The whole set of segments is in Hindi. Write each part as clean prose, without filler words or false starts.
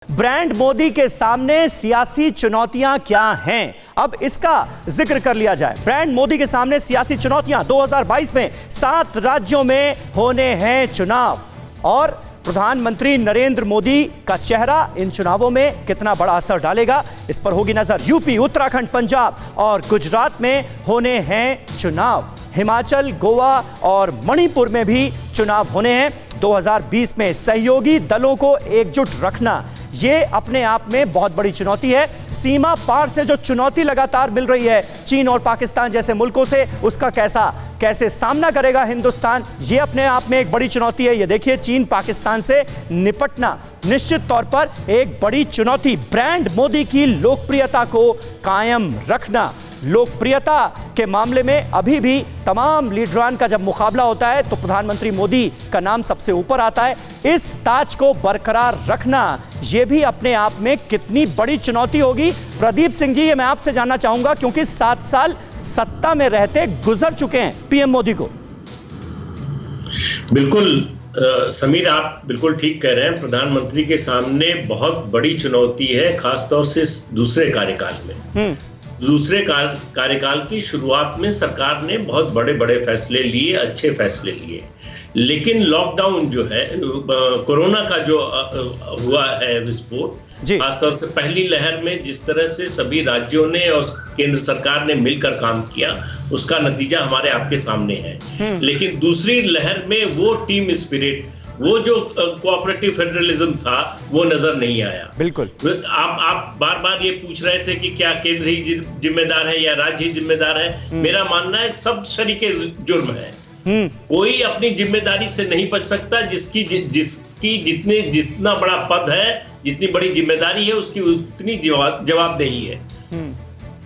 ब्रांड मोदी के सामने सियासी चुनौतियां क्या हैं, अब इसका जिक्र कर लिया जाए। ब्रांड मोदी के सामने सियासी चुनौतियां 2022 में 7 राज्यों में होने हैं चुनाव और प्रधानमंत्री नरेंद्र मोदी का चेहरा इन चुनावों में कितना बड़ा असर डालेगा, इस पर होगी नजर। यूपी, उत्तराखंड, पंजाब और गुजरात में होने हैं चुनाव। हिमाचल, गोवा और मणिपुर में भी चुनाव होने हैं। 2020 में सहयोगी दलों को एकजुट रखना, ये अपने आप में बहुत बड़ी चुनौती है। सीमा पार से जो चुनौती लगातार मिल रही है चीन और पाकिस्तान जैसे मुल्कों से, उसका कैसे सामना करेगा हिंदुस्तान, ये अपने आप में एक बड़ी चुनौती है। ये देखिए, चीन पाकिस्तान से निपटना निश्चित तौर पर एक बड़ी चुनौती। ब्रांड मोदी की लोकप्रियता को कायम रखना, लोकप्रियता के मामले में अभी भी तमाम लीडरान का जब मुकाबला होता है तो प्रधानमंत्री मोदी का नाम सबसे ऊपर आता है। इस ताज को बरकरार रखना यह भी अपने आप में कितनी बड़ी चुनौती होगी। प्रदीप सिंह जी, ये मैं आपसे जानना चाहूंगा क्योंकि 7 साल सत्ता में रहते गुजर चुके हैं पीएम मोदी को। बिल्कुल समीर, आप बिल्कुल ठीक कह रहे हैं। प्रधानमंत्री के सामने बहुत बड़ी चुनौती है, खासतौर से दूसरे कार्यकाल में। दूसरे कार्यकाल की शुरुआत में सरकार ने बहुत बड़े बड़े फैसले लिए, अच्छे फैसले लिए, लेकिन लॉकडाउन जो है, कोरोना का जो हुआ है विस्फोट, खासतौर से पहली लहर में जिस तरह से सभी राज्यों ने और केंद्र सरकार ने मिलकर काम किया, उसका नतीजा हमारे आपके सामने है। लेकिन दूसरी लहर में वो टीम स्पिरिट, वो जो कोऑपरेटिव फेडरलिज्म था, वो नजर नहीं आया। बिल्कुल, आप बार बार ये पूछ रहे थे कि क्या केंद्र ही जिम्मेदार है या राज्य ही जिम्मेदार है। मेरा मानना है सब शरीके जुर्म है। कोई अपनी जिम्मेदारी से नहीं बच सकता। जिसकी जितना बड़ा पद है, जितनी बड़ी जिम्मेदारी है, उसकी उतनी जवाबदेही है।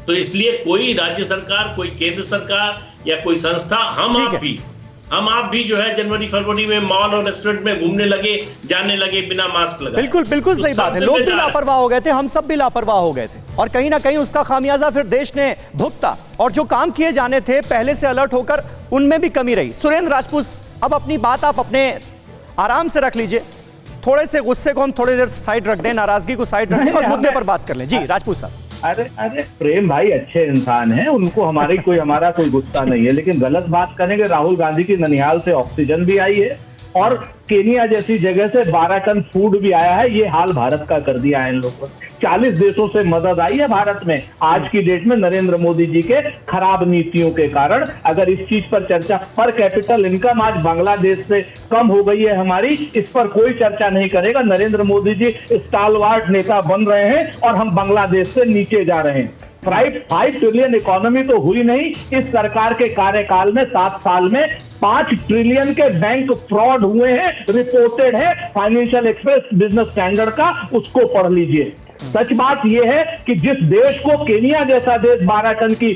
तो इसलिए कोई राज्य सरकार, कोई केंद्र सरकार या कोई संस्था, हम आप भी जो है जनवरी फरवरी में मॉल और रेस्टोरेंट में घूमने लगे, जाने लगे बिना मास्क लगाए। बिल्कुल सही बात है। लोग भी लापरवाह हो गए थे, हम सब भी लापरवाह हो गए थे और कहीं ना कहीं उसका खामियाजा फिर देश ने भुगता। और जो काम किए जाने थे पहले से अलर्ट होकर, उनमें भी कमी रही। सुरेंद्र राजपूत, अब अपनी बात आप अपने आराम से रख लीजिए, थोड़े से गुस्से को हम थोड़ी देर साइड रख दें, नाराजगी को साइड रख दें और मुद्दे पर बात कर लें। जी राजपूत साहब। अरे प्रेम भाई अच्छे इंसान हैं, उनको हमारा कोई गुस्सा नहीं है, लेकिन गलत बात करेंगे। राहुल गांधी की ननिहाल से ऑक्सीजन भी आई है और केनिया जैसी जगह से 12 टन फूड भी आया है। ये हाल भारत का कर दिया है इन लोगों ने। 40 देशों से मदद आई है भारत में आज की डेट में नरेंद्र मोदी जी के खराब नीतियों के कारण। अगर इस चीज पर चर्चा, पर कैपिटल इनकम आज बांग्लादेश से कम हो गई है हमारी, इस पर कोई चर्चा नहीं करेगा। नरेंद्र मोदी जी स्टालवार्ट नेता बन रहे हैं और हम बांग्लादेश से नीचे जा रहे हैं। 5 ट्रिलियन इकोनॉमी तो हुई नहीं इस सरकार के कार्यकाल में। 7 साल में 5 ट्रिलियन के बैंक फ्रॉड हुए हैं, रिपोर्टेड है फाइनेंशियल एक्सप्रेस बिजनेस स्टैंडर्ड का, उसको पढ़ लीजिए। सच बात यह है कि जिस देश को केनिया जैसा देश 12 टन की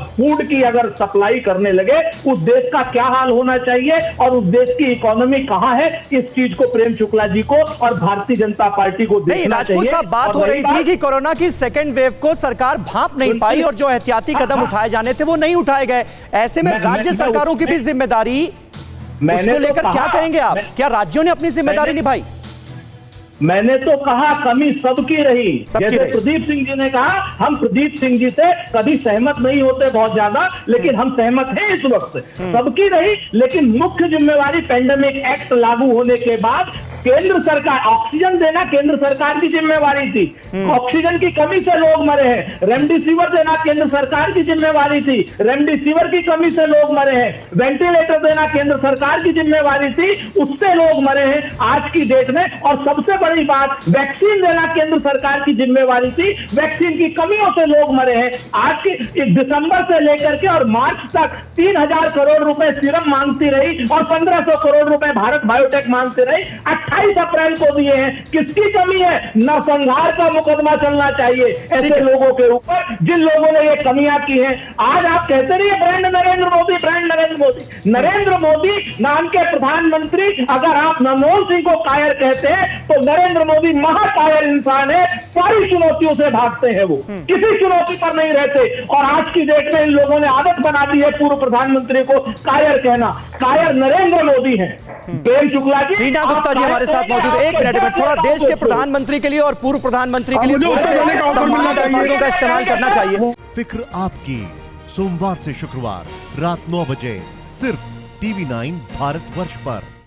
फूड की अगर सप्लाई करने लगे, उस देश का क्या हाल होना चाहिए और उस देश की इकोनॉमी कहां है, इस चीज को प्रेम शुक्ला जी को और भारतीय जनता पार्टी को देखना चाहिए। साहब, बात हो रही थी कि कोरोना की सेकेंड वेव को सरकार भांप नहीं पाई और जो एहतियाती कदम उठाए जाने थे वो नहीं उठाए गए। ऐसे में राज्य सरकारों की भी जिम्मेदारी, उसको लेकर क्या कहेंगे आप? क्या राज्यों ने अपनी जिम्मेदारी निभाई? मैंने तो कहा कमी सबकी रही। जैसे प्रदीप सिंह जी ने कहा, हम प्रदीप सिंह जी से कभी सहमत नहीं होते बहुत ज्यादा, लेकिन हम सहमत हैं इस वक्त। सबकी रही, लेकिन मुख्य जिम्मेवारी पेंडेमिक एक्ट लागू होने के बाद केंद्र सरकार, ऑक्सीजन देना केंद्र सरकार की जिम्मेवारी थी। ऑक्सीजन की कमी से लोग मरे हैं। रेमडेसिविर देना केंद्र सरकार की जिम्मेवारी थी, रेमडेसिविर की कमी से लोग मरे हैं। वेंटिलेटर देना केंद्र सरकार की जिम्मेवारी थी, उससे लोग मरे हैं आज की डेट में। और सबसे बड़ी बात, वैक्सीन देना केंद्र सरकार की जिम्मेवारी थी, वैक्सीन की कमियों से लोग मरे हैं। आज की दिसंबर से लेकर के और मार्च तक 3000 करोड़ रुपए सीरम मांगती रही और 1500 करोड़ रुपए भारत बायोटेक मांगती रही। 28 अप्रैल को दिए हैं। किसकी कमी है? नरसंहार का मुकदमा चलना चाहिए ऐसे लोगों के ऊपर जिन लोगों ने ये कमियां की हैं। आज आप कहते रहिए ब्रांड नरेंद्र मोदी, ब्रांड नरेंद्र मोदी। नरेंद्र मोदी नाम के प्रधानमंत्री, अगर आप मनमोहन सिंह को कायर कहते हैं तो नरेंद्र मोदी महाकायर इंसान है। सारी चुनौतियों से भागते हैं, वो किसी चुनौती पर नहीं रहते। और आज की डेट में इन लोगों ने आदत बना दी है पूर्व प्रधानमंत्री को कायर कहना। कायर नरेंद्र मोदी है। प्रेम शुक्ला जी, रीना गुप्ता जी हमारे साथ मौजूद है। एक मिनट थोड़ा देश के प्रधानमंत्री के लिए और पूर्व प्रधानमंत्री के लिए थोड़े से सम्मानित अल्फाजों का इस्तेमाल करना चाहिए। फिक्र आपकी, सोमवार से शुक्रवार रात 9 बजे सिर्फ TV9 भारतवर्ष पर।